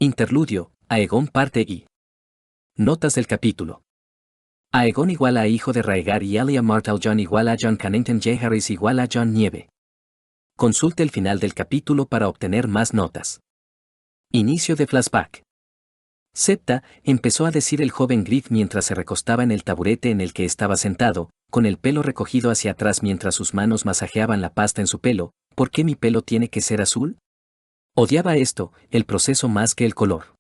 Interludio, Aegon parte I. Notas del capítulo. Aegon igual a hijo de Rhaegar y Elia Martell Jon igual a Jon Cannington J. Harris igual a Jon Nieve. Consulte el final del capítulo para obtener más notas. Inicio de flashback. Septa, empezó a decir el joven Griff mientras se recostaba en el taburete en el que estaba sentado, con el pelo recogido hacia atrás mientras sus manos masajeaban la pasta en su pelo. ¿Por qué mi pelo tiene que ser azul? Odiaba esto, el proceso más que el color.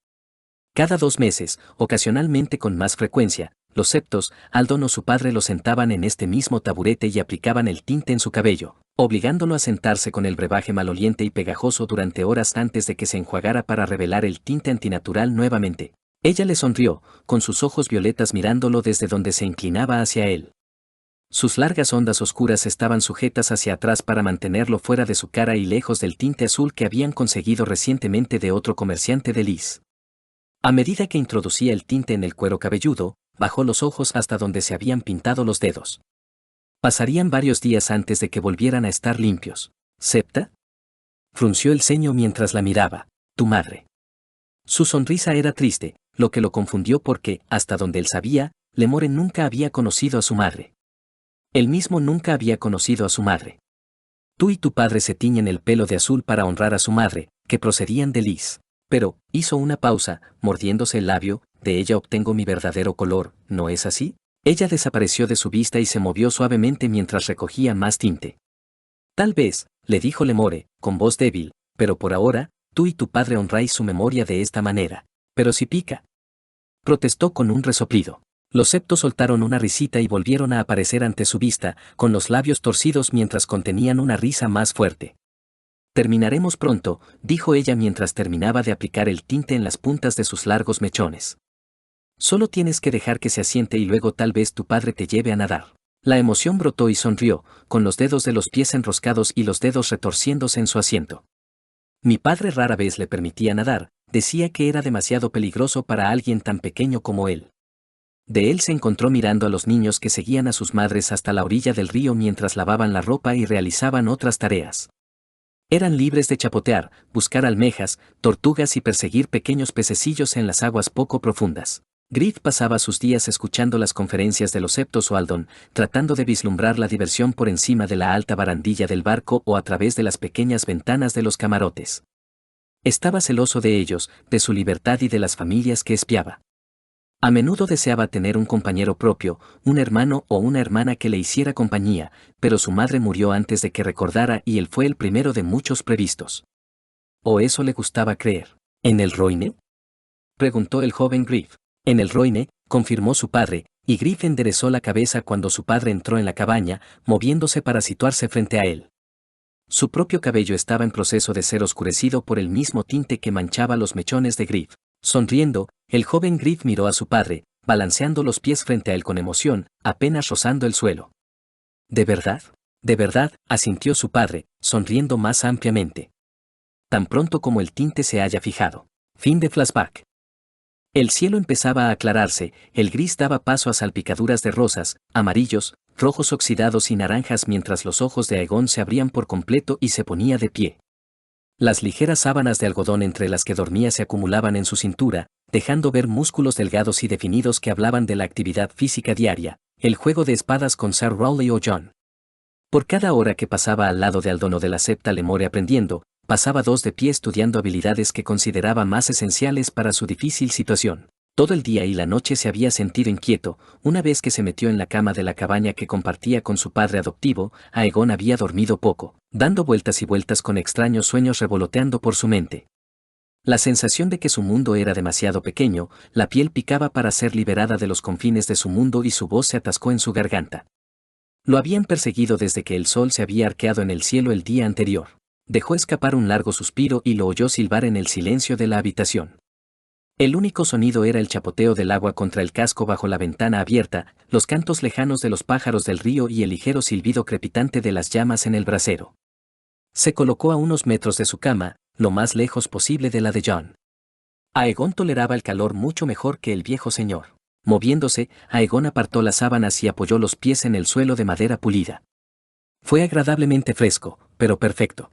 Cada 2 meses, ocasionalmente con más frecuencia, los septos, Aldon o su padre lo sentaban en este mismo taburete y aplicaban el tinte en su cabello, obligándolo a sentarse con el brebaje maloliente y pegajoso durante horas antes de que se enjuagara para revelar el tinte antinatural nuevamente. Ella le sonrió, con sus ojos violetas mirándolo desde donde se inclinaba hacia él. Sus largas ondas oscuras estaban sujetas hacia atrás para mantenerlo fuera de su cara y lejos del tinte azul que habían conseguido recientemente de otro comerciante de lis. A medida que introducía el tinte en el cuero cabelludo, bajó los ojos hasta donde se habían pintado los dedos. Pasarían varios días antes de que volvieran a estar limpios. ¿Septa? Frunció el ceño mientras la miraba. Tu madre. Su sonrisa era triste, lo que lo confundió porque, hasta donde él sabía, Lemore nunca había conocido a su madre. Él mismo nunca había conocido a su madre. Tú y tu padre se tiñen el pelo de azul para honrar a su madre, que procedían de lis. Pero, hizo una pausa, mordiéndose el labio, de ella obtengo mi verdadero color, ¿no es así? Ella desapareció de su vista y se movió suavemente mientras recogía más tinte. Tal vez, le dijo Lemore, con voz débil, pero por ahora, tú y tu padre honráis su memoria de esta manera. Pero si pica. Protestó con un resoplido. Los septos soltaron una risita y volvieron a aparecer ante su vista, con los labios torcidos mientras contenían una risa más fuerte. Terminaremos pronto, dijo ella mientras terminaba de aplicar el tinte en las puntas de sus largos mechones. Solo tienes que dejar que se asiente y luego tal vez tu padre te lleve a nadar. La emoción brotó y sonrió, con los dedos de los pies enroscados y los dedos retorciéndose en su asiento. Mi padre rara vez le permitía nadar, decía que era demasiado peligroso para alguien tan pequeño como él. De él se encontró mirando a los niños que seguían a sus madres hasta la orilla del río mientras lavaban la ropa y realizaban otras tareas. Eran libres de chapotear, buscar almejas, tortugas y perseguir pequeños pececillos en las aguas poco profundas. Griff pasaba sus días escuchando las conferencias de los septos o Aldon, tratando de vislumbrar la diversión por encima de la alta barandilla del barco o a través de las pequeñas ventanas de los camarotes. Estaba celoso de ellos, de su libertad y de las familias que espiaba. A menudo deseaba tener un compañero propio, un hermano o una hermana que le hiciera compañía, pero su madre murió antes de que recordara y él fue el primero de muchos previstos. ¿O eso le gustaba creer? ¿En el Roine? Preguntó el joven Griff. En el Roine, confirmó su padre, y Griff enderezó la cabeza cuando su padre entró en la cabaña, moviéndose para situarse frente a él. Su propio cabello estaba en proceso de ser oscurecido por el mismo tinte que manchaba los mechones de Griff. Sonriendo, el joven Griff miró a su padre, balanceando los pies frente a él con emoción, apenas rozando el suelo. ¿De verdad? De verdad, asintió su padre, sonriendo más ampliamente. Tan pronto como el tinte se haya fijado. Fin de flashback. El cielo empezaba a aclararse, el gris daba paso a salpicaduras de rosas, amarillos, rojos oxidados y naranjas mientras los ojos de Aegon se abrían por completo y se ponía de pie. Las ligeras sábanas de algodón entre las que dormía se acumulaban en su cintura, dejando ver músculos delgados y definidos que hablaban de la actividad física diaria, el juego de espadas con Sir Rowley o Jon. Por cada hora que pasaba al lado de Aldon o de la septa Lemore aprendiendo, pasaba 2 de pie estudiando habilidades que consideraba más esenciales para su difícil situación. Todo el día y la noche se había sentido inquieto. Una vez que se metió en la cama de la cabaña que compartía con su padre adoptivo, Aegon había dormido poco, dando vueltas y vueltas con extraños sueños revoloteando por su mente. La sensación de que su mundo era demasiado pequeño, la piel picaba para ser liberada de los confines de su mundo y su voz se atascó en su garganta. Lo habían perseguido desde que el sol se había arqueado en el cielo el día anterior. Dejó escapar un largo suspiro y lo oyó silbar en el silencio de la habitación. El único sonido era el chapoteo del agua contra el casco bajo la ventana abierta, los cantos lejanos de los pájaros del río y el ligero silbido crepitante de las llamas en el brasero. Se colocó a unos metros de su cama, lo más lejos posible de la de Jon. Aegon toleraba el calor mucho mejor que el viejo señor. Moviéndose, Aegon apartó las sábanas y apoyó los pies en el suelo de madera pulida. Fue agradablemente fresco, pero perfecto.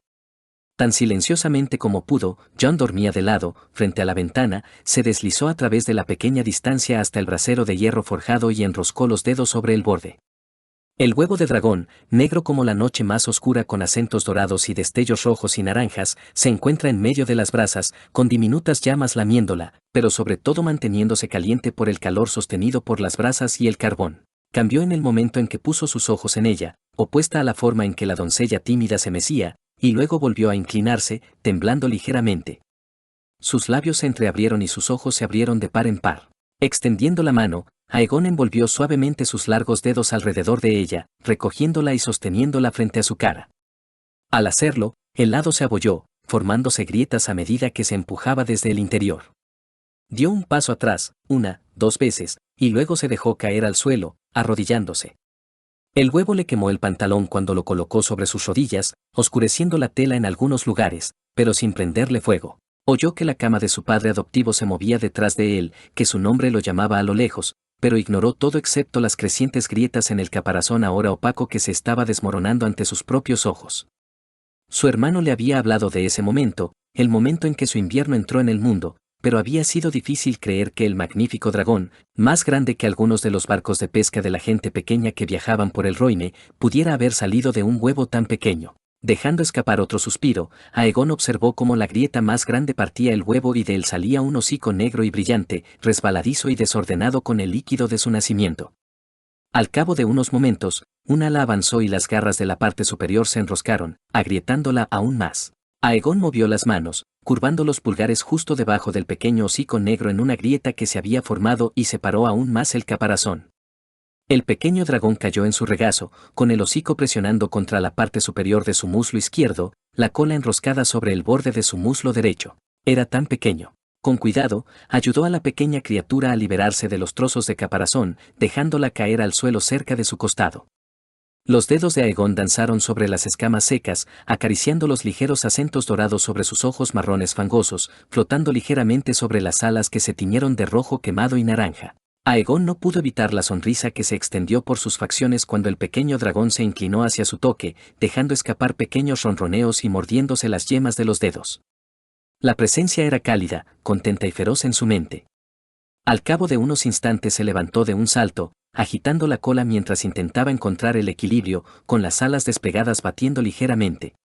Tan silenciosamente como pudo, Jon dormía de lado, frente a la ventana, se deslizó a través de la pequeña distancia hasta el brasero de hierro forjado y enroscó los dedos sobre el borde. El huevo de dragón, negro como la noche más oscura con acentos dorados y destellos rojos y naranjas, se encuentra en medio de las brasas, con diminutas llamas lamiéndola, pero sobre todo manteniéndose caliente por el calor sostenido por las brasas y el carbón. Cambió en el momento en que puso sus ojos en ella, opuesta a la forma en que la doncella tímida se mecía, y luego volvió a inclinarse, temblando ligeramente. Sus labios se entreabrieron y sus ojos se abrieron de par en par. Extendiendo la mano, Aegon envolvió suavemente sus largos dedos alrededor de ella, recogiéndola y sosteniéndola frente a su cara. Al hacerlo, el hado se abolló, formándose grietas a medida que se empujaba desde el interior. Dio un paso atrás, dos veces, y luego se dejó caer al suelo, arrodillándose. El huevo le quemó el pantalón cuando lo colocó sobre sus rodillas, oscureciendo la tela en algunos lugares, pero sin prenderle fuego. Oyó que la cama de su padre adoptivo se movía detrás de él, que su nombre lo llamaba a lo lejos, pero ignoró todo excepto las crecientes grietas en el caparazón ahora opaco que se estaba desmoronando ante sus propios ojos. Su hermano le había hablado de ese momento, el momento en que su invierno entró en el mundo, pero había sido difícil creer que el magnífico dragón, más grande que algunos de los barcos de pesca de la gente pequeña que viajaban por el Roine, pudiera haber salido de un huevo tan pequeño. Dejando escapar otro suspiro, Aegon observó cómo la grieta más grande partía el huevo y de él salía un hocico negro y brillante, resbaladizo y desordenado con el líquido de su nacimiento. Al cabo de unos momentos, un ala avanzó y las garras de la parte superior se enroscaron, agrietándola aún más. Aegon movió las manos, curvando los pulgares justo debajo del pequeño hocico negro en una grieta que se había formado y separó aún más el caparazón. El pequeño dragón cayó en su regazo, con el hocico presionando contra la parte superior de su muslo izquierdo, la cola enroscada sobre el borde de su muslo derecho. Era tan pequeño. Con cuidado, ayudó a la pequeña criatura a liberarse de los trozos de caparazón, dejándola caer al suelo cerca de su costado. Los dedos de Aegon danzaron sobre las escamas secas, acariciando los ligeros acentos dorados sobre sus ojos marrones fangosos, flotando ligeramente sobre las alas que se tiñeron de rojo quemado y naranja. Aegon no pudo evitar la sonrisa que se extendió por sus facciones cuando el pequeño dragón se inclinó hacia su toque, dejando escapar pequeños ronroneos y mordiéndose las yemas de los dedos. La presencia era cálida, contenta y feroz en su mente. Al cabo de unos instantes se levantó de un salto, agitando la cola mientras intentaba encontrar el equilibrio, con las alas desplegadas batiendo ligeramente.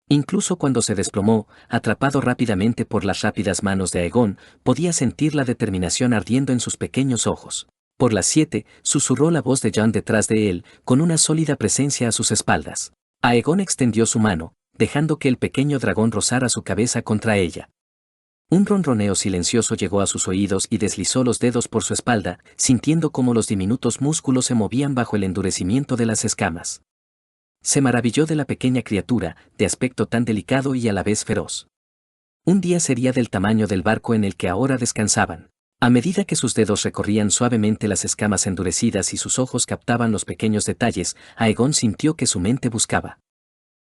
Incluso cuando se desplomó, atrapado rápidamente por las rápidas manos de Aegon, podía sentir la determinación ardiendo en sus pequeños ojos. Por las 7, susurró la voz de Jon detrás de él, con una sólida presencia a sus espaldas. Aegon extendió su mano, dejando que el pequeño dragón rozara su cabeza contra ella. Un ronroneo silencioso llegó a sus oídos y deslizó los dedos por su espalda, sintiendo cómo los diminutos músculos se movían bajo el endurecimiento de las escamas. Se maravilló de la pequeña criatura, de aspecto tan delicado y a la vez feroz. Un día sería del tamaño del barco en el que ahora descansaban. A medida que sus dedos recorrían suavemente las escamas endurecidas y sus ojos captaban los pequeños detalles, Aegon sintió que su mente buscaba.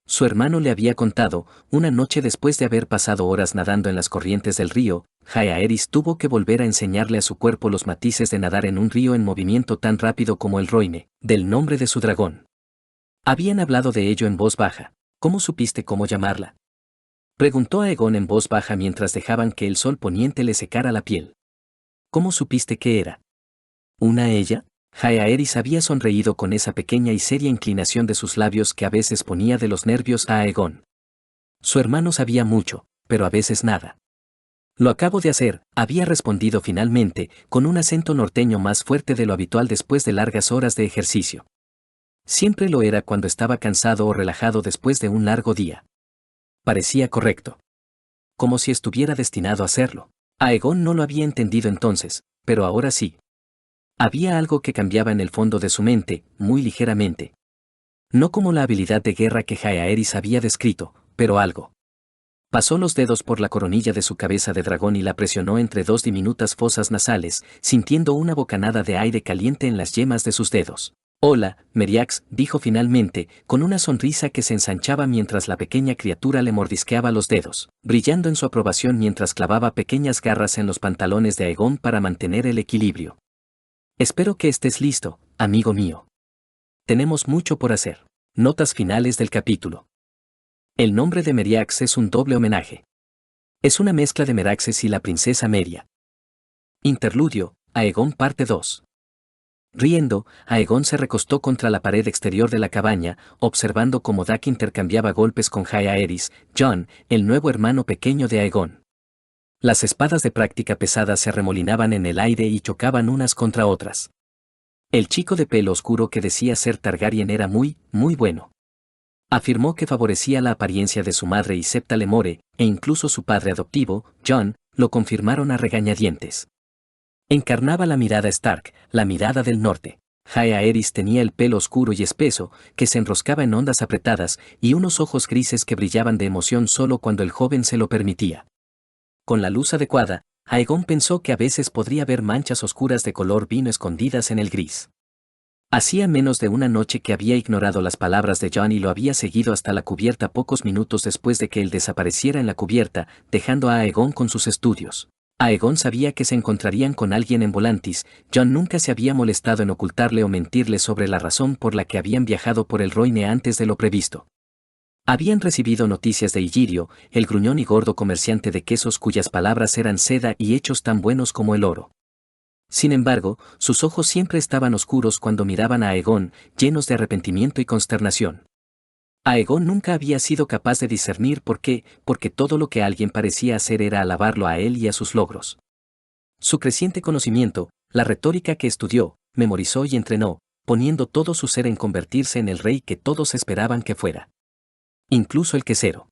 Su hermano le había contado, una noche después de haber pasado horas nadando en las corrientes del río, Jaehaerys tuvo que volver a enseñarle a su cuerpo los matices de nadar en un río en movimiento tan rápido como el Roine, del nombre de su dragón. Habían hablado de ello en voz baja. ¿Cómo supiste cómo llamarla?, preguntó Aegon en voz baja mientras dejaban que el sol poniente le secara la piel. ¿Cómo supiste que era una ella? Jaehaerys había sonreído con esa pequeña y seria inclinación de sus labios que a veces ponía de los nervios a Aegon. Su hermano sabía mucho, pero a veces nada. Lo acabo de hacer, había respondido finalmente, con un acento norteño más fuerte de lo habitual después de largas horas de ejercicio. Siempre lo era cuando estaba cansado o relajado después de un largo día. Parecía correcto. Como si estuviera destinado a hacerlo. Aegon no lo había entendido entonces, pero ahora sí. Había algo que cambiaba en el fondo de su mente, muy ligeramente. No como la habilidad de guerra que Jaehaerys había descrito, pero algo. Pasó los dedos por la coronilla de su cabeza de dragón y la presionó entre dos diminutas fosas nasales, sintiendo una bocanada de aire caliente en las yemas de sus dedos. «Hola, Meriax», dijo finalmente, con una sonrisa que se ensanchaba mientras la pequeña criatura le mordisqueaba los dedos, brillando en su aprobación mientras clavaba pequeñas garras en los pantalones de Aegon para mantener el equilibrio. «Espero que estés listo, amigo mío. Tenemos mucho por hacer». Notas finales del capítulo. El nombre de Meriax es un doble homenaje. Es una mezcla de Meraxes y la princesa Meria. Interludio, Aegon parte 2. Riendo, Aegon se recostó contra la pared exterior de la cabaña, observando cómo Dak intercambiaba golpes con Jaehaerys, Jon, el nuevo hermano pequeño de Aegon. Las espadas de práctica pesada se arremolinaban en el aire y chocaban unas contra otras. El chico de pelo oscuro que decía ser Targaryen era muy bueno. Afirmó que favorecía la apariencia de su madre y Septa Lemore, e incluso su padre adoptivo, Jon, lo confirmaron a regañadientes. Encarnaba la mirada Stark, la mirada del norte. Jaehaerys tenía el pelo oscuro y espeso, que se enroscaba en ondas apretadas, y unos ojos grises que brillaban de emoción solo cuando el joven se lo permitía. Con la luz adecuada, Aegon pensó que a veces podría ver manchas oscuras de color vino escondidas en el gris. Hacía menos de una noche que había ignorado las palabras de Jon y lo había seguido hasta la cubierta pocos minutos después de que él desapareciera en la cubierta, dejando a Aegon con sus estudios. Aegon sabía que se encontrarían con alguien en Volantis. Jon nunca se había molestado en ocultarle o mentirle sobre la razón por la que habían viajado por el Roine antes de lo previsto. Habían recibido noticias de Illyrio, el gruñón y gordo comerciante de quesos cuyas palabras eran seda y hechos tan buenos como el oro. Sin embargo, sus ojos siempre estaban oscuros cuando miraban a Aegon, llenos de arrepentimiento y consternación. Aegon nunca había sido capaz de discernir por qué, porque todo lo que alguien parecía hacer era alabarlo a él y a sus logros. Su creciente conocimiento, la retórica que estudió, memorizó y entrenó, poniendo todo su ser en convertirse en el rey que todos esperaban que fuera. Incluso el quesero.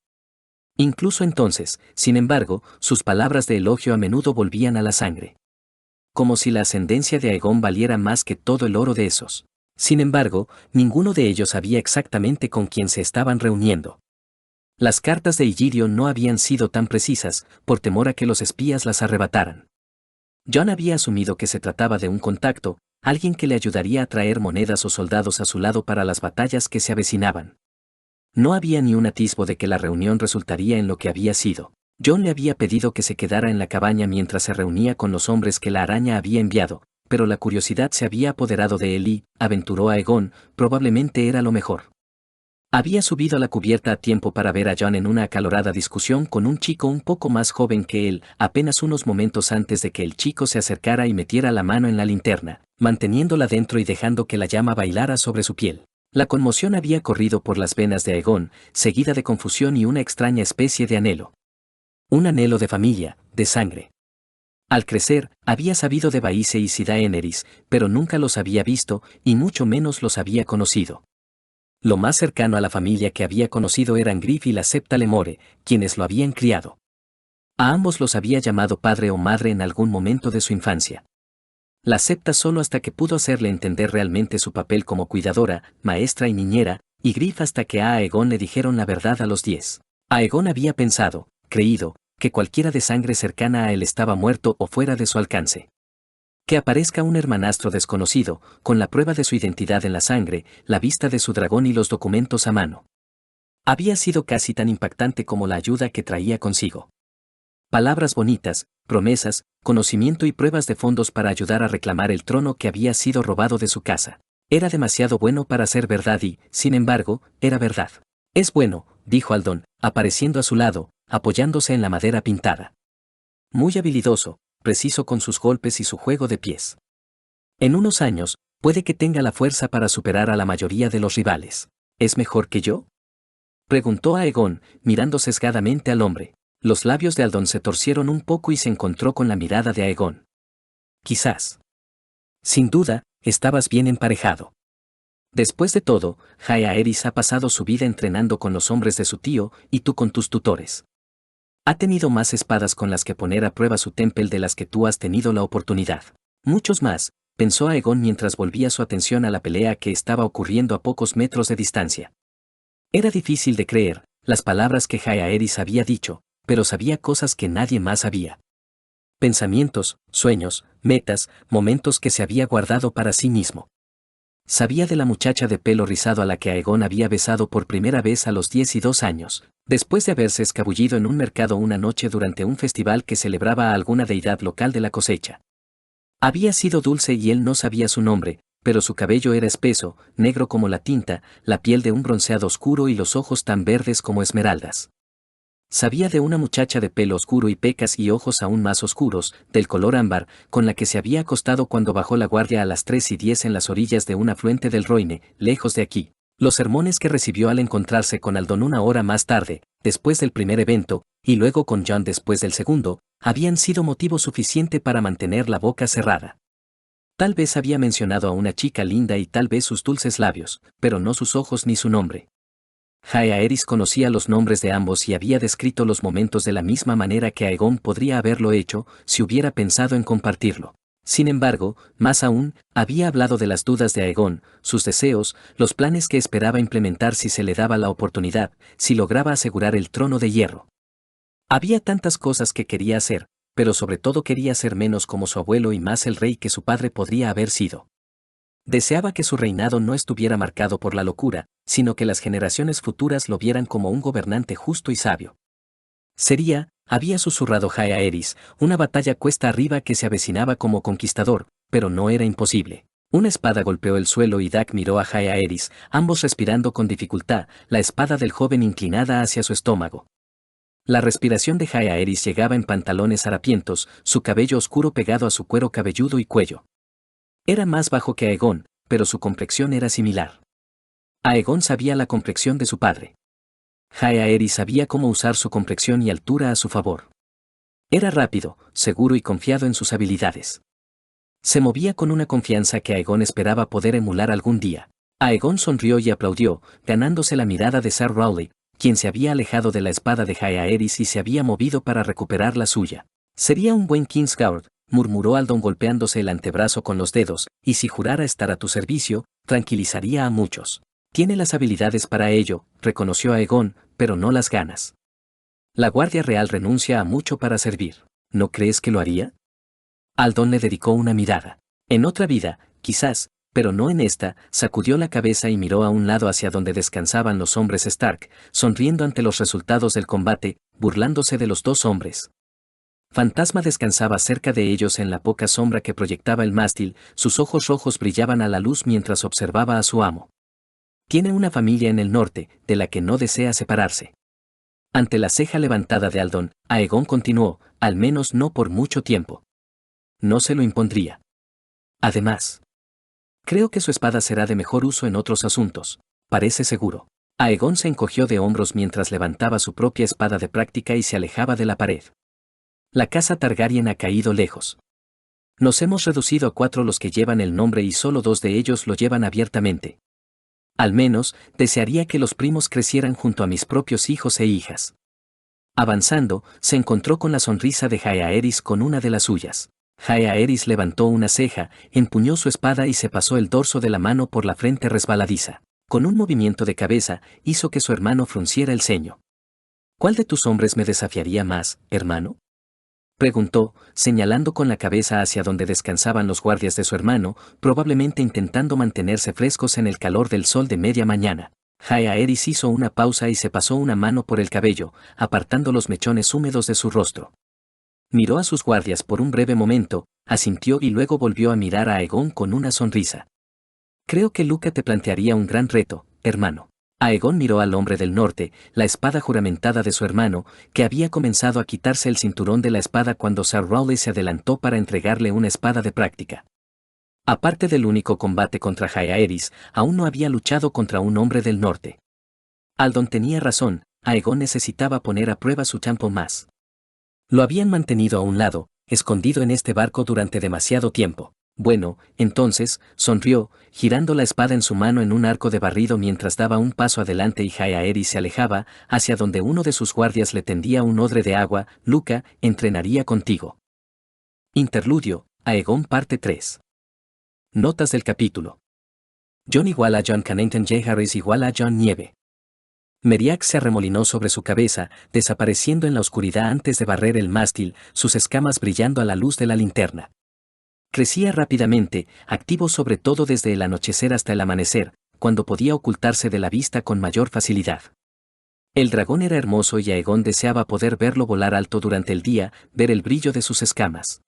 Incluso entonces, sin embargo, sus palabras de elogio a menudo volvían a la sangre. Como si la ascendencia de Aegon valiera más que todo el oro de esos. Sin embargo, ninguno de ellos sabía exactamente con quién se estaban reuniendo. Las cartas de Illyrio no habían sido tan precisas, por temor a que los espías las arrebataran. Jon había asumido que se trataba de un contacto, alguien que le ayudaría a traer monedas o soldados a su lado para las batallas que se avecinaban. No había ni un atisbo de que la reunión resultaría en lo que había sido. Jon le había pedido que se quedara en la cabaña mientras se reunía con los hombres que la araña había enviado, pero la curiosidad se había apoderado de él y, aventuró a Aegon, probablemente era lo mejor. Había subido a la cubierta a tiempo para ver a Jon en una acalorada discusión con un chico un poco más joven que él, apenas unos momentos antes de que el chico se acercara y metiera la mano en la linterna, manteniéndola dentro y dejando que la llama bailara sobre su piel. La conmoción había corrido por las venas de Aegon, seguida de confusión y una extraña especie de anhelo. Un anhelo de familia, de sangre. Al crecer, había sabido de Vaese y Daenerys, pero nunca los había visto, y mucho menos los había conocido. Lo más cercano a la familia que había conocido eran Griff y la Septa Lemore, quienes lo habían criado. A ambos los había llamado padre o madre en algún momento de su infancia. La Septa solo hasta que pudo hacerle entender realmente su papel como cuidadora, maestra y niñera, y Griff hasta que a Aegon le dijeron la verdad a los 10. Aegon había pensado, creído, que cualquiera de sangre cercana a él estaba muerto o fuera de su alcance. Que aparezca un hermanastro desconocido, con la prueba de su identidad en la sangre, la vista de su dragón y los documentos a mano. Había sido casi tan impactante como la ayuda que traía consigo. Palabras bonitas, promesas, conocimiento y pruebas de fondos para ayudar a reclamar el trono que había sido robado de su casa. Era demasiado bueno para ser verdad y, sin embargo, era verdad. Es bueno, dijo Aldon, apareciendo a su lado, apoyándose en la madera pintada. Muy habilidoso, preciso con sus golpes y su juego de pies. En unos años, puede que tenga la fuerza para superar a la mayoría de los rivales. ¿Es mejor que yo?, preguntó Aegon, mirando sesgadamente al hombre. Los labios de Aldon se torcieron un poco y se encontró con la mirada de Aegon. Quizás. Sin duda, estabas bien emparejado. Después de todo, Jaehaerys ha pasado su vida entrenando con los hombres de su tío, y tú con tus tutores. Ha tenido más espadas con las que poner a prueba su templo de las que tú has tenido la oportunidad. Muchos más, pensó Aegon mientras volvía su atención a la pelea que estaba ocurriendo a pocos metros de distancia. Era difícil de creer, las palabras que Jaehaerys había dicho, pero sabía cosas que nadie más sabía. Pensamientos, sueños, metas, momentos que se había guardado para sí mismo. Sabía de la muchacha de pelo rizado a la que Aegon había besado por primera vez a los 12 años, después de haberse escabullido en un mercado una noche durante un festival que celebraba a alguna deidad local de la cosecha. Había sido dulce y él no sabía su nombre, pero su cabello era espeso, negro como la tinta, la piel de un bronceado oscuro y los ojos tan verdes como esmeraldas. Sabía de una muchacha de pelo oscuro y pecas y ojos aún más oscuros, del color ámbar, con la que se había acostado cuando bajó la guardia a las 3:10 en las orillas de un afluente del Roine, lejos de aquí. Los sermones que recibió al encontrarse con Aldon una hora más tarde, después del primer evento, y luego con John después del segundo, habían sido motivo suficiente para mantener la boca cerrada. Tal vez había mencionado a una chica linda y tal vez sus dulces labios, pero no sus ojos ni su nombre. Jaehaerys conocía los nombres de ambos y había descrito los momentos de la misma manera que Aegon podría haberlo hecho si hubiera pensado en compartirlo. Sin embargo, más aún, había hablado de las dudas de Aegon, sus deseos, los planes que esperaba implementar si se le daba la oportunidad, si lograba asegurar el trono de hierro. Había tantas cosas que quería hacer, pero sobre todo quería ser menos como su abuelo y más el rey que su padre podría haber sido. Deseaba que su reinado no estuviera marcado por la locura, sino que las generaciones futuras lo vieran como un gobernante justo y sabio. Sería, había susurrado Jaehaerys, una batalla cuesta arriba que se avecinaba como conquistador, pero no era imposible. Una espada golpeó el suelo y Dak miró a Jaehaerys, ambos respirando con dificultad, la espada del joven inclinada hacia su estómago. La respiración de Jaehaerys llegaba en pantalones harapientos, su cabello oscuro pegado a su cuero cabelludo y cuello. Era más bajo que Aegon, pero su complexión era similar. Aegon sabía la complexión de su padre. Jaehaerys sabía cómo usar su complexión y altura a su favor. Era rápido, seguro y confiado en sus habilidades. Se movía con una confianza que Aegon esperaba poder emular algún día. Aegon sonrió y aplaudió, ganándose la mirada de Sir Rowley, quien se había alejado de la espada de Jaehaerys y se había movido para recuperar la suya. Sería un buen Kingsguard, murmuró Aldon golpeándose el antebrazo con los dedos, y si jurara estar a tu servicio, tranquilizaría a muchos. Tiene las habilidades para ello, reconoció Aegon, pero no las ganas. La Guardia Real renuncia a mucho para servir. ¿No crees que lo haría? Aldon le dedicó una mirada. En otra vida, quizás, pero no en esta, sacudió la cabeza y miró a un lado hacia donde descansaban los hombres Stark, sonriendo ante los resultados del combate, burlándose de los dos hombres. Fantasma descansaba cerca de ellos en la poca sombra que proyectaba el mástil, sus ojos rojos brillaban a la luz mientras observaba a su amo. Tiene una familia en el norte, de la que no desea separarse. Ante la ceja levantada de Aldon, Aegon continuó, al menos no por mucho tiempo. No se lo impondría. Además, creo que su espada será de mejor uso en otros asuntos, parece seguro. Aegon se encogió de hombros mientras levantaba su propia espada de práctica y se alejaba de la pared. La casa Targaryen ha caído lejos. Nos hemos reducido a 4 los que llevan el nombre y solo 2 de ellos lo llevan abiertamente. Al menos, desearía que los primos crecieran junto a mis propios hijos e hijas. Avanzando, se encontró con la sonrisa de Jaehaerys con una de las suyas. Jaehaerys levantó una ceja, empuñó su espada y se pasó el dorso de la mano por la frente resbaladiza. Con un movimiento de cabeza, hizo que su hermano frunciera el ceño. ¿Cuál de tus hombres me desafiaría más, hermano? Preguntó, señalando con la cabeza hacia donde descansaban los guardias de su hermano, probablemente intentando mantenerse frescos en el calor del sol de media mañana. Jaehaerys hizo una pausa y se pasó una mano por el cabello, apartando los mechones húmedos de su rostro. Miró a sus guardias por un breve momento, asintió y luego volvió a mirar a Aegon con una sonrisa. Creo que Luca te plantearía un gran reto, hermano. Aegon miró al hombre del norte, la espada juramentada de su hermano, que había comenzado a quitarse el cinturón de la espada cuando Sir Rowley se adelantó para entregarle una espada de práctica. Aparte del único combate contra Jaehaerys, aún no había luchado contra un hombre del norte. Aldon tenía razón, Aegon necesitaba poner a prueba su campo más. Lo habían mantenido a un lado, escondido en este barco durante demasiado tiempo. Bueno, entonces, sonrió, girando la espada en su mano en un arco de barrido mientras daba un paso adelante y Jaehaerys se alejaba, hacia donde uno de sus guardias le tendía un odre de agua. Luca, entrenaría contigo. Interludio, Aegon parte 3. Notas del capítulo. Jon igual a Jon Cannington Jaehaerys igual a Jon Nieve. Meriax se arremolinó sobre su cabeza, desapareciendo en la oscuridad antes de barrer el mástil, sus escamas brillando a la luz de la linterna. Crecía rápidamente, activo sobre todo desde el anochecer hasta el amanecer, cuando podía ocultarse de la vista con mayor facilidad. El dragón era hermoso y Aegon deseaba poder verlo volar alto durante el día, ver el brillo de sus escamas.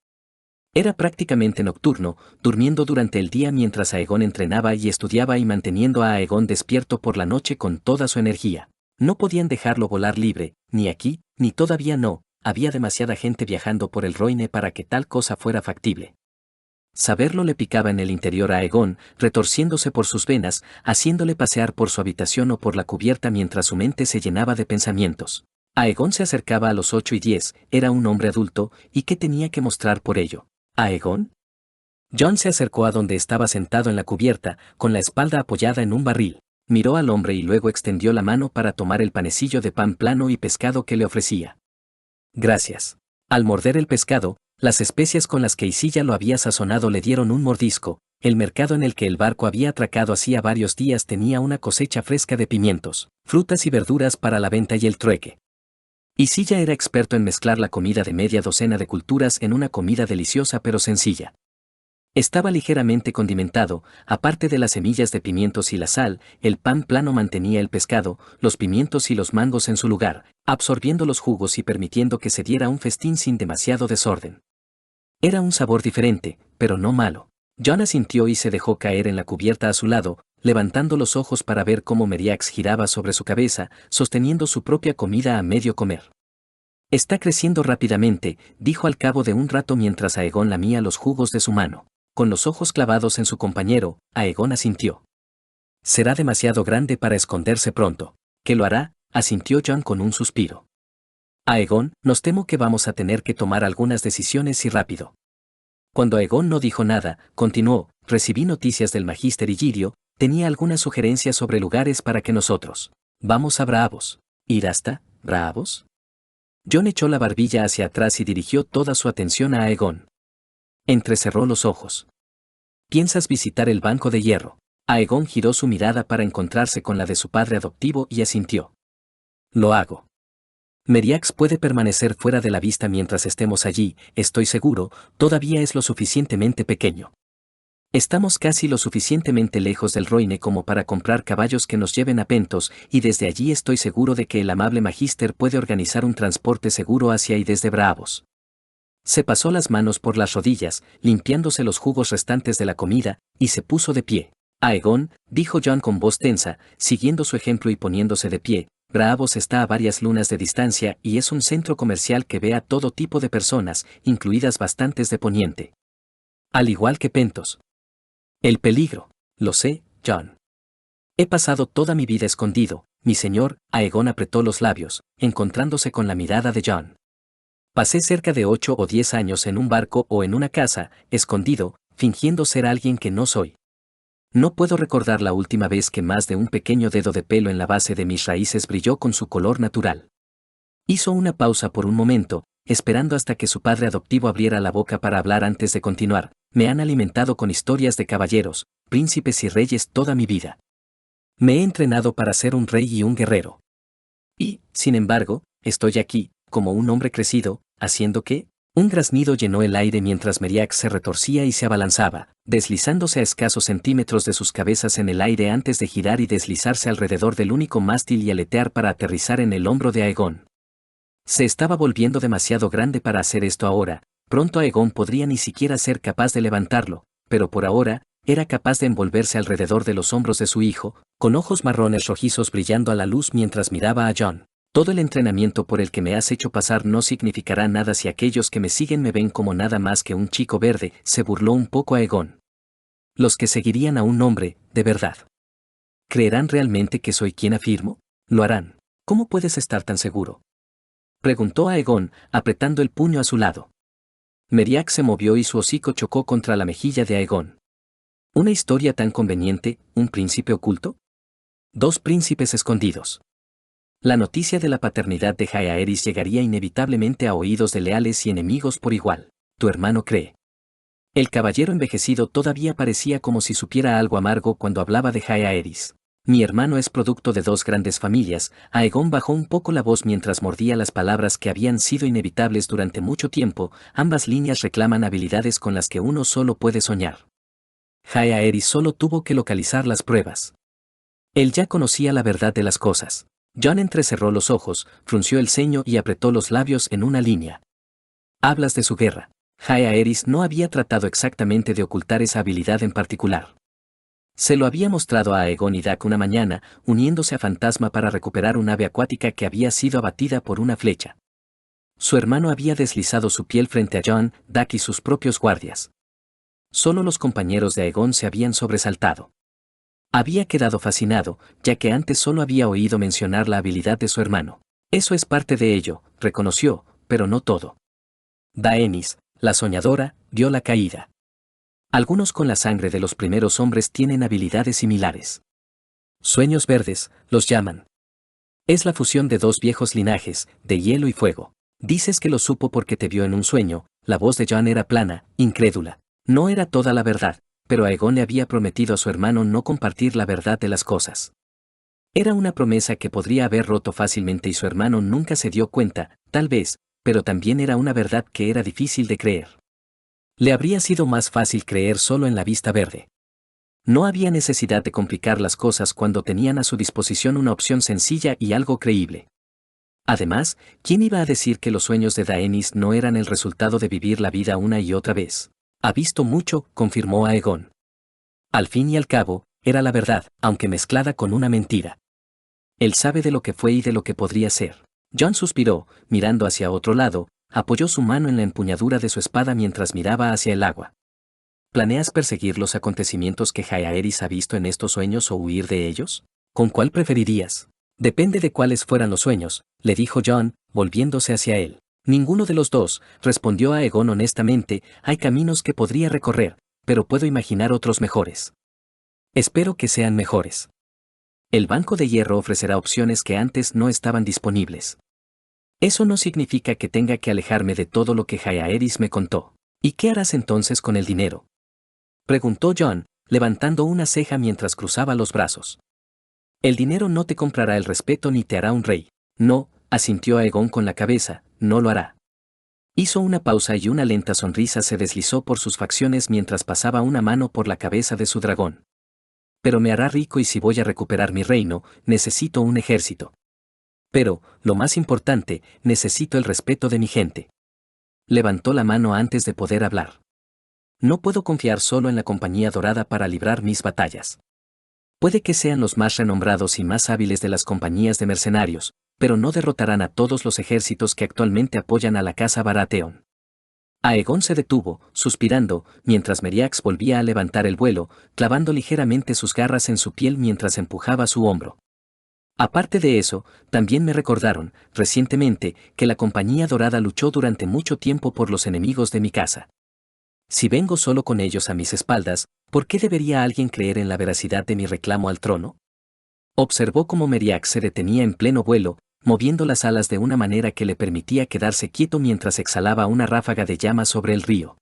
Era prácticamente nocturno, durmiendo durante el día mientras Aegon entrenaba y estudiaba y manteniendo a Aegon despierto por la noche con toda su energía. No podían dejarlo volar libre, ni aquí, ni todavía no, había demasiada gente viajando por el Roine para que tal cosa fuera factible. Saberlo le picaba en el interior a Aegon, retorciéndose por sus venas, haciéndole pasear por su habitación o por la cubierta mientras su mente se llenaba de pensamientos. Aegon se acercaba a los 8:10, era un hombre adulto, ¿y qué tenía que mostrar por ello? ¿Aegon? Jon se acercó a donde estaba sentado en la cubierta, con la espalda apoyada en un barril. Miró al hombre y luego extendió la mano para tomar el panecillo de pan plano y pescado que le ofrecía. Gracias. Al morder el pescado, las especias con las que Isilla lo había sazonado le dieron un mordisco. El mercado en el que el barco había atracado hacía varios días tenía una cosecha fresca de pimientos, frutas y verduras para la venta y el trueque. Isilla era experto en mezclar la comida de media docena de culturas en una comida deliciosa pero sencilla. Estaba ligeramente condimentado, aparte de las semillas de pimientos y la sal, el pan plano mantenía el pescado, los pimientos y los mangos en su lugar, absorbiendo los jugos y permitiendo que se diera un festín sin demasiado desorden. Era un sabor diferente, pero no malo. Jon asintió y se dejó caer en la cubierta a su lado, levantando los ojos para ver cómo Meriax giraba sobre su cabeza, sosteniendo su propia comida a medio comer. Está creciendo rápidamente, dijo al cabo de un rato mientras Aegon lamía los jugos de su mano. Con los ojos clavados en su compañero, Aegon asintió. Será demasiado grande para esconderse pronto. ¿Qué lo hará? Asintió Jon con un suspiro. Aegon, nos temo que vamos a tener que tomar algunas decisiones y rápido. Cuando Aegon no dijo nada, continuó, recibí noticias del Magíster Illyrio, tenía algunas sugerencias sobre lugares para que nosotros. Vamos a Braavos. ¿Ir hasta Braavos? Jon echó la barbilla hacia atrás y dirigió toda su atención a Aegon. Entrecerró los ojos. ¿Piensas visitar el Banco de Hierro? Aegon giró su mirada para encontrarse con la de su padre adoptivo y asintió. Lo hago. Meriax puede permanecer fuera de la vista mientras estemos allí, estoy seguro, todavía es lo suficientemente pequeño. Estamos casi lo suficientemente lejos del Roine como para comprar caballos que nos lleven a Pentos, y desde allí estoy seguro de que el amable Magíster puede organizar un transporte seguro hacia y desde Braavos. Se pasó las manos por las rodillas, limpiándose los jugos restantes de la comida, y se puso de pie. Aegon, dijo Jon con voz tensa, siguiendo su ejemplo y poniéndose de pie, Braavos está a varias lunas de distancia y es un centro comercial que ve a todo tipo de personas, incluidas bastantes de Poniente. Al igual que Pentos. El peligro, lo sé, Jon. He pasado toda mi vida escondido, mi señor. Aegon apretó los labios, encontrándose con la mirada de Jon. Pasé cerca de 8 o 10 años en un barco o en una casa, escondido, fingiendo ser alguien que no soy. No puedo recordar la última vez que más de un pequeño dedo de pelo en la base de mis raíces brilló con su color natural. Hizo una pausa por un momento, esperando hasta que su padre adoptivo abriera la boca para hablar antes de continuar. Me han alimentado con historias de caballeros, príncipes y reyes toda mi vida. Me he entrenado para ser un rey y un guerrero. Y, sin embargo, estoy aquí, como un hombre crecido, ¿haciendo qué? Un graznido llenó el aire mientras Meriax se retorcía y se abalanzaba, deslizándose a escasos centímetros de sus cabezas en el aire antes de girar y deslizarse alrededor del único mástil y aletear para aterrizar en el hombro de Aegon. Se estaba volviendo demasiado grande para hacer esto ahora, pronto Aegon podría ni siquiera ser capaz de levantarlo, pero por ahora, era capaz de envolverse alrededor de los hombros de su hijo, con ojos marrones rojizos brillando a la luz mientras miraba a Jon. Todo el entrenamiento por el que me has hecho pasar no significará nada si aquellos que me siguen me ven como nada más que un chico verde, se burló un poco Aegon. Los que seguirían a un hombre, de verdad. ¿Creerán realmente que soy quien afirmo? Lo harán. ¿Cómo puedes estar tan seguro? Preguntó Aegon, apretando el puño a su lado. Meriax se movió y su hocico chocó contra la mejilla de Aegon. ¿Una historia tan conveniente, un príncipe oculto? 2 príncipes escondidos. La noticia de la paternidad de Jaehaerys llegaría inevitablemente a oídos de leales y enemigos por igual. Tu hermano cree. El caballero envejecido todavía parecía como si supiera algo amargo cuando hablaba de Jaehaerys. Mi hermano es producto de 2 grandes familias. Aegon bajó un poco la voz mientras mordía las palabras que habían sido inevitables durante mucho tiempo. Ambas líneas reclaman habilidades con las que uno solo puede soñar. Jaehaerys solo tuvo que localizar las pruebas. Él ya conocía la verdad de las cosas. Jon entrecerró los ojos, frunció el ceño y apretó los labios en una línea. Hablas de su guerra. Jaehaerys no había tratado exactamente de ocultar esa habilidad en particular. Se lo había mostrado a Aegon y Dak una mañana, uniéndose a Fantasma para recuperar un ave acuática que había sido abatida por una flecha. Su hermano había deslizado su piel frente a Jon, Dak y sus propios guardias. Solo los compañeros de Aegon se habían sobresaltado. Había quedado fascinado, ya que antes solo había oído mencionar la habilidad de su hermano. Eso es parte de ello, reconoció, pero no todo. Daenerys, la soñadora, dio la caída. Algunos con la sangre de los primeros hombres tienen habilidades similares. Sueños verdes, los llaman. Es la fusión de dos viejos linajes, de hielo y fuego. Dices que lo supo porque te vio en un sueño. La voz de Jon era plana, incrédula. No era toda la verdad, pero Aegon le había prometido a su hermano no compartir la verdad de las cosas. Era una promesa que podría haber roto fácilmente y su hermano nunca se dio cuenta, tal vez, pero también era una verdad que era difícil de creer. Le habría sido más fácil creer solo en la vista verde. No había necesidad de complicar las cosas cuando tenían a su disposición una opción sencilla y algo creíble. Además, ¿quién iba a decir que los sueños de Daenerys no eran el resultado de vivir la vida una y otra vez? Ha visto mucho, confirmó Aegon. Al fin y al cabo, era la verdad, aunque mezclada con una mentira. Él sabe de lo que fue y de lo que podría ser. Jon suspiró, mirando hacia otro lado, apoyó su mano en la empuñadura de su espada mientras miraba hacia el agua. ¿Planeas perseguir los acontecimientos que Jaehaerys ha visto en estos sueños o huir de ellos? ¿Con cuál preferirías? Depende de cuáles fueran los sueños, le dijo Jon, volviéndose hacia él. Ninguno de los dos, respondió Aegon honestamente, hay caminos que podría recorrer, pero puedo imaginar otros mejores. Espero que sean mejores. El Banco de Hierro ofrecerá opciones que antes no estaban disponibles. Eso no significa que tenga que alejarme de todo lo que Jaehaerys me contó. ¿Y qué harás entonces con el dinero?, preguntó Jon, levantando una ceja mientras cruzaba los brazos. El dinero no te comprará el respeto ni te hará un rey. No, asintió Aegon con la cabeza, no lo hará. Hizo una pausa y una lenta sonrisa se deslizó por sus facciones mientras pasaba una mano por la cabeza de su dragón. Pero me hará rico y si voy a recuperar mi reino, necesito un ejército. Pero, lo más importante, necesito el respeto de mi gente. Levantó la mano antes de poder hablar. No puedo confiar solo en la Compañía Dorada para librar mis batallas. Puede que sean los más renombrados y más hábiles de las compañías de mercenarios, pero no derrotarán a todos los ejércitos que actualmente apoyan a la casa Baratheon. Aegon se detuvo, suspirando, mientras Meriax volvía a levantar el vuelo, clavando ligeramente sus garras en su piel mientras empujaba su hombro. Aparte de eso, también me recordaron, recientemente, que la Compañía Dorada luchó durante mucho tiempo por los enemigos de mi casa. Si vengo solo con ellos a mis espaldas, ¿por qué debería alguien creer en la veracidad de mi reclamo al trono? Observó cómo Meriax se detenía en pleno vuelo, moviendo las alas de una manera que le permitía quedarse quieto mientras exhalaba una ráfaga de llamas sobre el río.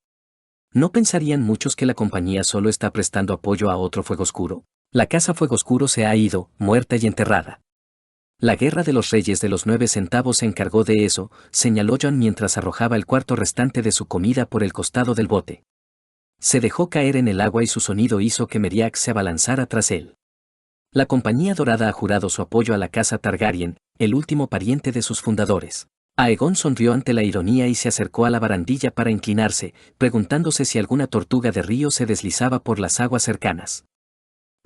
¿No pensarían muchos que la compañía solo está prestando apoyo a otro Fuego Oscuro? La casa Fuego Oscuro se ha ido, muerta y enterrada. La guerra de los reyes de los 9 centavos se encargó de eso, señaló Jon mientras arrojaba el cuarto restante de su comida por el costado del bote. Se dejó caer en el agua y su sonido hizo que Meriax se abalanzara tras él. La Compañía Dorada ha jurado su apoyo a la casa Targaryen, el último pariente de sus fundadores. Aegon sonrió ante la ironía y se acercó a la barandilla para inclinarse, preguntándose si alguna tortuga de río se deslizaba por las aguas cercanas.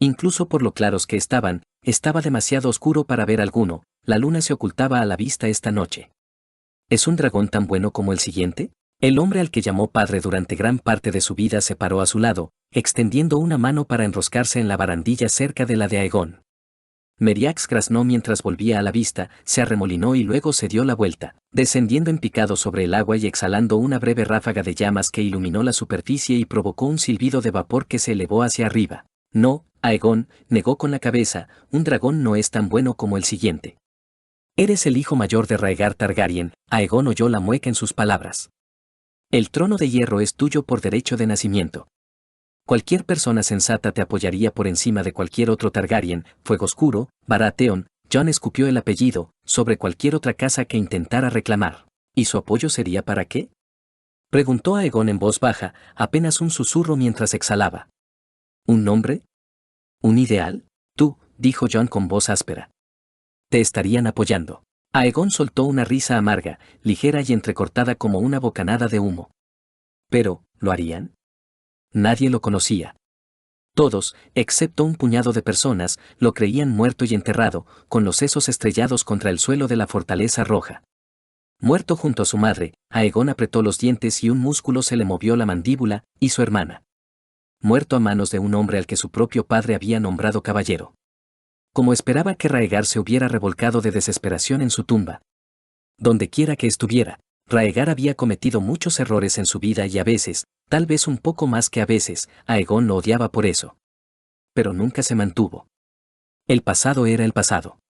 Incluso por lo claros que estaban, estaba demasiado oscuro para ver alguno, la luna se ocultaba a la vista esta noche. ¿Es un dragón tan bueno como el siguiente? El hombre al que llamó padre durante gran parte de su vida se paró a su lado, extendiendo una mano para enroscarse en la barandilla cerca de la de Aegon. Meriax graznó mientras volvía a la vista, se arremolinó y luego se dio la vuelta, descendiendo en picado sobre el agua y exhalando una breve ráfaga de llamas que iluminó la superficie y provocó un silbido de vapor que se elevó hacia arriba. No, Aegon, negó con la cabeza, un dragón no es tan bueno como el siguiente. Eres el hijo mayor de Rhaegar Targaryen, Aegon oyó la mueca en sus palabras. El trono de hierro es tuyo por derecho de nacimiento. Cualquier persona sensata te apoyaría por encima de cualquier otro Targaryen, Fuego Oscuro, Baratheon, Jon escupió el apellido, sobre cualquier otra casa que intentara reclamar. ¿Y su apoyo sería para qué?, preguntó Aegon en voz baja, apenas un susurro mientras exhalaba. ¿Un nombre? ¿Un ideal? Tú, dijo Jon con voz áspera. Te estarían apoyando. Aegon soltó una risa amarga, ligera y entrecortada como una bocanada de humo. Pero, ¿lo harían? Nadie lo conocía. Todos, excepto un puñado de personas, lo creían muerto y enterrado, con los sesos estrellados contra el suelo de la fortaleza roja. Muerto junto a su madre, Aegon apretó los dientes y un músculo se le movió la mandíbula, y su hermana. Muerto a manos de un hombre al que su propio padre había nombrado caballero. Como esperaba que Raegar se hubiera revolcado de desesperación en su tumba. Donde quiera que estuviera, Raegar había cometido muchos errores en su vida y a veces, tal vez un poco más que a veces, Aegon lo odiaba por eso. Pero nunca se mantuvo. El pasado era el pasado.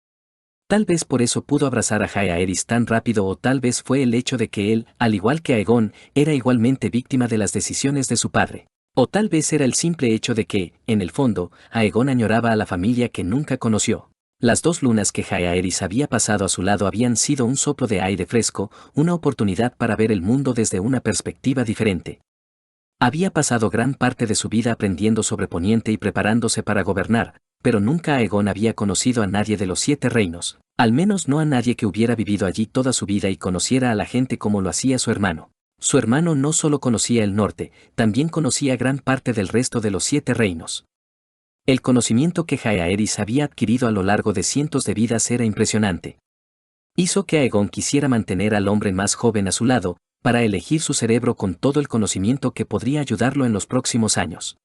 Tal vez por eso pudo abrazar a Jaehaerys tan rápido o tal vez fue el hecho de que él, al igual que Aegon, era igualmente víctima de las decisiones de su padre. O tal vez era el simple hecho de que, en el fondo, Aegon añoraba a la familia que nunca conoció. Las 2 lunas que Jaehaerys había pasado a su lado habían sido un soplo de aire fresco, una oportunidad para ver el mundo desde una perspectiva diferente. Había pasado gran parte de su vida aprendiendo sobre Poniente y preparándose para gobernar, pero nunca Aegon había conocido a nadie de los 7 reinos, al menos no a nadie que hubiera vivido allí toda su vida y conociera a la gente como lo hacía su hermano. Su hermano no solo conocía el norte, también conocía gran parte del resto de los 7 reinos. El conocimiento que Jaehaerys había adquirido a lo largo de cientos de vidas era impresionante. Hizo que Aegon quisiera mantener al hombre más joven a su lado, para elegir su cerebro con todo el conocimiento que podría ayudarlo en los próximos años.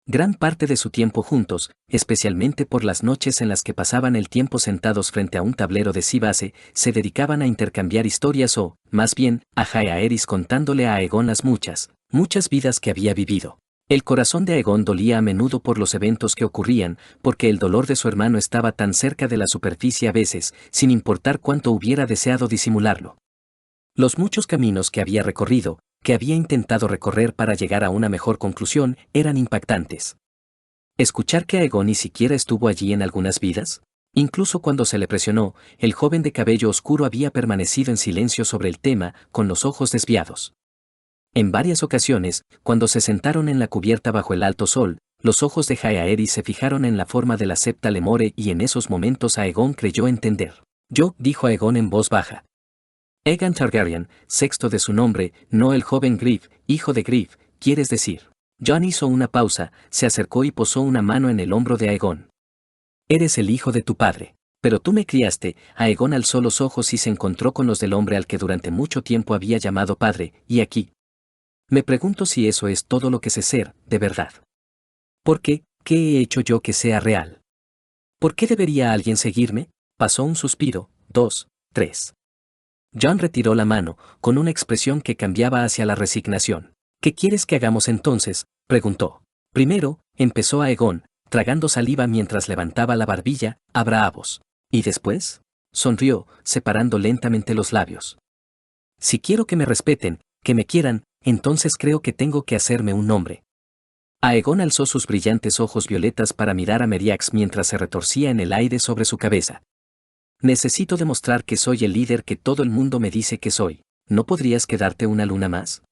Gran parte de su tiempo juntos, especialmente por las noches en las que pasaban el tiempo sentados frente a un tablero de C-base, se dedicaban a intercambiar historias o, más bien, a Jaehaerys contándole a Aegon las muchas vidas que había vivido. El corazón de Aegon dolía a menudo por los eventos que ocurrían, porque el dolor de su hermano estaba tan cerca de la superficie a veces, sin importar cuánto hubiera deseado disimularlo. Los muchos caminos que había recorrido, que había intentado recorrer para llegar a una mejor conclusión, eran impactantes. Escuchar que Aegon ni siquiera estuvo allí en algunas vidas, incluso cuando se le presionó, el joven de cabello oscuro había permanecido en silencio sobre el tema, con los ojos desviados. En varias ocasiones, cuando se sentaron en la cubierta bajo el alto sol, los ojos de Jaehaerys se fijaron en la forma de la septa Lemore y en esos momentos Aegon creyó entender. Yo, dijo Aegon en voz baja. Aegon Targaryen, sexto de su nombre, no el joven Griff, hijo de Griff, ¿quieres decir? Jon hizo una pausa, se acercó y posó una mano en el hombro de Aegon. Eres el hijo de tu padre. Pero tú me criaste. Aegon alzó los ojos y se encontró con los del hombre al que durante mucho tiempo había llamado padre, y aquí. Me pregunto si eso es todo lo que sé ser, de verdad. ¿Por qué? ¿Qué he hecho yo que sea real? ¿Por qué debería alguien seguirme? Pasó un suspiro, 2, 3. Jon retiró la mano, con una expresión que cambiaba hacia la resignación. ¿Qué quieres que hagamos entonces?, preguntó. Primero, empezó Aegon, tragando saliva mientras levantaba la barbilla, a bravos. ¿Y después? Sonrió, separando lentamente los labios. Si quiero que me respeten, que me quieran, entonces creo que tengo que hacerme un nombre. Aegon alzó sus brillantes ojos violetas para mirar a Meriax mientras se retorcía en el aire sobre su cabeza. Necesito demostrar que soy el líder que todo el mundo me dice que soy. ¿No podrías quedarte una luna más?,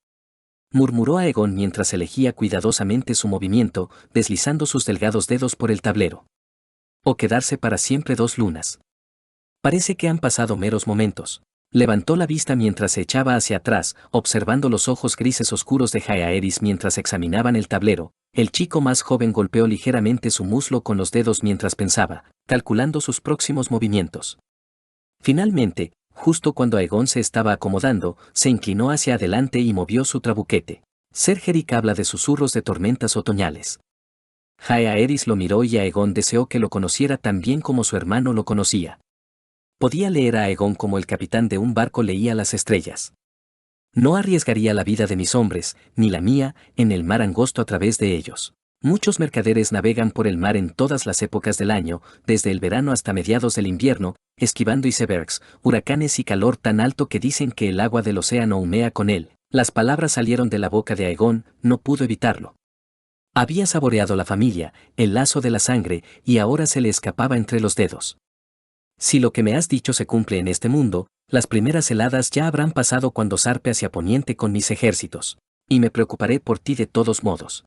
murmuró Aegon mientras elegía cuidadosamente su movimiento, deslizando sus delgados dedos por el tablero. O quedarse para siempre 2 lunas. Parece que han pasado meros momentos. Levantó la vista mientras se echaba hacia atrás, observando los ojos grises oscuros de Jaehaerys mientras examinaban el tablero. El chico más joven golpeó ligeramente su muslo con los dedos mientras pensaba, calculando sus próximos movimientos. Finalmente, justo cuando Aegon se estaba acomodando, se inclinó hacia adelante y movió su trabuquete. Sergerik habla de susurros de tormentas otoñales. Jaehaerys lo miró y Aegon deseó que lo conociera tan bien como su hermano lo conocía. Podía leer a Aegon como el capitán de un barco leía las estrellas. No arriesgaría la vida de mis hombres, ni la mía, en el mar angosto a través de ellos. Muchos mercaderes navegan por el mar en todas las épocas del año, desde el verano hasta mediados del invierno, esquivando icebergs, huracanes y calor tan alto que dicen que el agua del océano humea con él. Las palabras salieron de la boca de Aegon, no pudo evitarlo. Había saboreado la familia, el lazo de la sangre, y ahora se le escapaba entre los dedos. Si lo que me has dicho se cumple en este mundo, las primeras heladas ya habrán pasado cuando zarpe hacia Poniente con mis ejércitos. Y me preocuparé por ti de todos modos.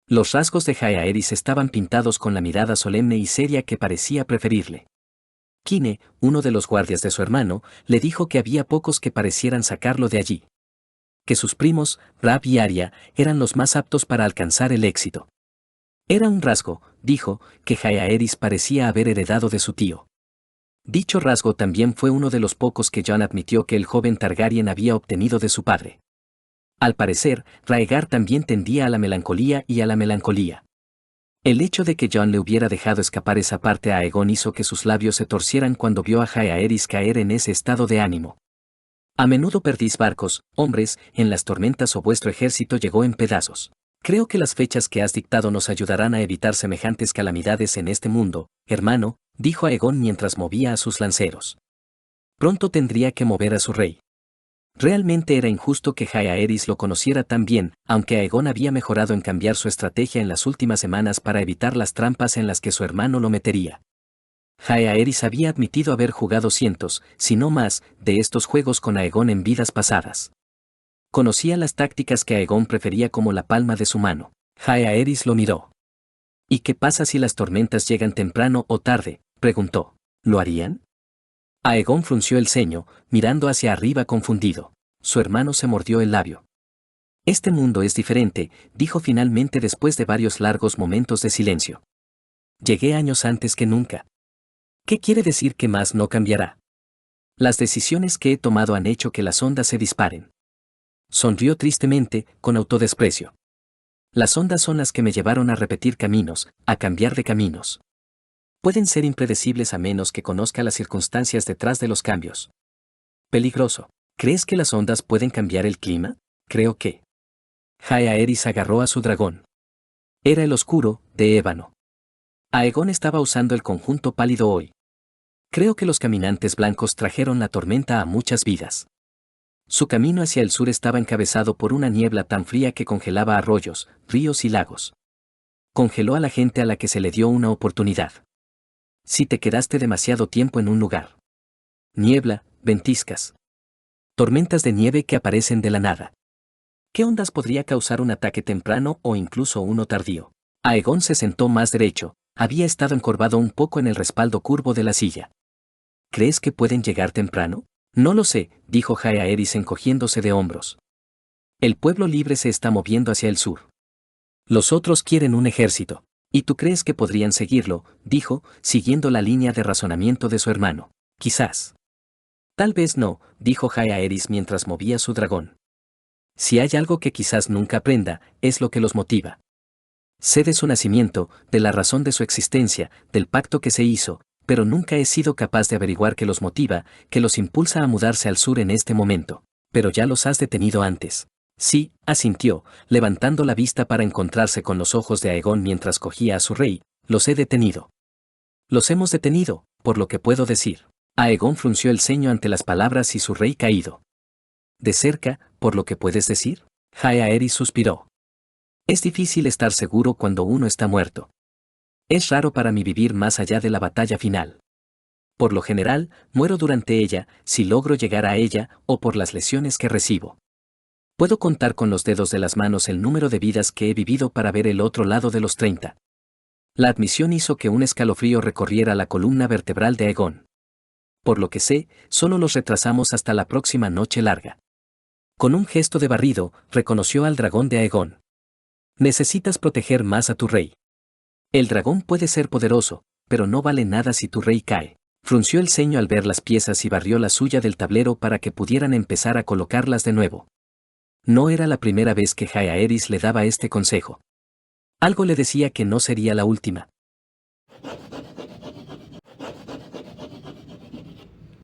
Los rasgos de Jaehaerys estaban pintados con la mirada solemne y seria que parecía preferirle. Kine, uno de los guardias de su hermano, le dijo que había pocos que parecieran sacarlo de allí. que sus primos, Rab y Arya, eran los más aptos para alcanzar el éxito. Era un rasgo, dijo, que Jaehaerys parecía haber heredado de su tío. Dicho rasgo también fue uno de los pocos que Jon admitió que el joven Targaryen había obtenido de su padre. Al parecer, Rhaegar también tendía a la melancolía y a la melancolía. El hecho de que Jon le hubiera dejado escapar esa parte a Aegon hizo que sus labios se torcieran cuando vio a Jaehaerys caer en ese estado de ánimo. A menudo perdís barcos, hombres, en las tormentas o vuestro ejército llegó en pedazos. Creo que las fechas que has dictado nos ayudarán a evitar semejantes calamidades en este mundo, hermano, dijo Aegon mientras movía a sus lanceros. Pronto tendría que mover a su rey. Realmente era injusto que Jaehaerys lo conociera tan bien, aunque Aegon había mejorado en cambiar su estrategia en las últimas semanas para evitar las trampas en las que su hermano lo metería. Jaehaerys había admitido haber jugado cientos, si no más, de estos juegos con Aegon en vidas pasadas. Conocía las tácticas que Aegon prefería como la palma de su mano. Jaehaerys lo miró. ¿Y qué pasa si las tormentas llegan temprano o tarde?, preguntó. ¿Lo harían? Aegon frunció el ceño, mirando hacia arriba confundido. Su hermano se mordió el labio. Este mundo es diferente, dijo finalmente después de varios largos momentos de silencio. Llegué años antes que nunca. ¿Qué quiere decir que más no cambiará? Las decisiones que he tomado han hecho que las ondas se disparen. Sonrió tristemente, con autodesprecio. Las ondas son las que me llevaron a repetir caminos, a cambiar de caminos. Pueden ser impredecibles a menos que conozca las circunstancias detrás de los cambios. Peligroso. ¿Crees que las ondas pueden cambiar el clima? Creo que. Jaehaerys agarró a su dragón. Era el oscuro, de ébano. Aegon estaba usando el conjunto pálido hoy. Creo que los caminantes blancos trajeron la tormenta a muchas vidas. Su camino hacia el sur estaba encabezado por una niebla tan fría que congelaba arroyos, ríos y lagos. Congeló a la gente a la que se le dio una oportunidad. Si te quedaste demasiado tiempo en un lugar. Niebla, ventiscas. Tormentas de nieve que aparecen de la nada. ¿Qué ondas podría causar un ataque temprano o incluso uno tardío? Aegon se sentó más derecho, había estado encorvado un poco en el respaldo curvo de la silla. ¿Crees que pueden llegar temprano? No lo sé, dijo Jaehaerys encogiéndose de hombros. El pueblo libre se está moviendo hacia el sur. Los otros quieren un ejército. ¿Y tú crees que podrían seguirlo?, dijo, siguiendo la línea de razonamiento de su hermano. Quizás. Tal vez no, dijo Jaehaerys mientras movía su dragón. Si hay algo que quizás nunca aprenda, es lo que los motiva. Sé de su nacimiento, de la razón de su existencia, del pacto que se hizo, pero nunca he sido capaz de averiguar qué los motiva, qué los impulsa a mudarse al sur en este momento. Pero ya los has detenido antes. Sí, asintió, levantando la vista para encontrarse con los ojos de Aegon mientras cogía a su rey, los he detenido. Los hemos detenido, por lo que puedo decir. Aegon frunció el ceño ante las palabras y su rey caído. De cerca, por lo que puedes decir. Jaehaerys suspiró. Es difícil estar seguro cuando uno está muerto. Es raro para mí vivir más allá de la batalla final. Por lo general, muero durante ella, si logro llegar a ella, o por las lesiones que recibo. Puedo contar con los dedos de las manos el número de vidas que he vivido para ver el otro lado de los 30. La admisión hizo que un escalofrío recorriera la columna vertebral de Aegon. Por lo que sé, solo los retrasamos hasta la próxima noche larga. Con un gesto de barrido, reconoció al dragón de Aegon. Necesitas proteger más a tu rey. El dragón puede ser poderoso, pero no vale nada si tu rey cae. Frunció el ceño al ver las piezas y barrió la suya del tablero para que pudieran empezar a colocarlas de nuevo. No era la primera vez que Jaehaerys le daba este consejo. Algo le decía que no sería la última.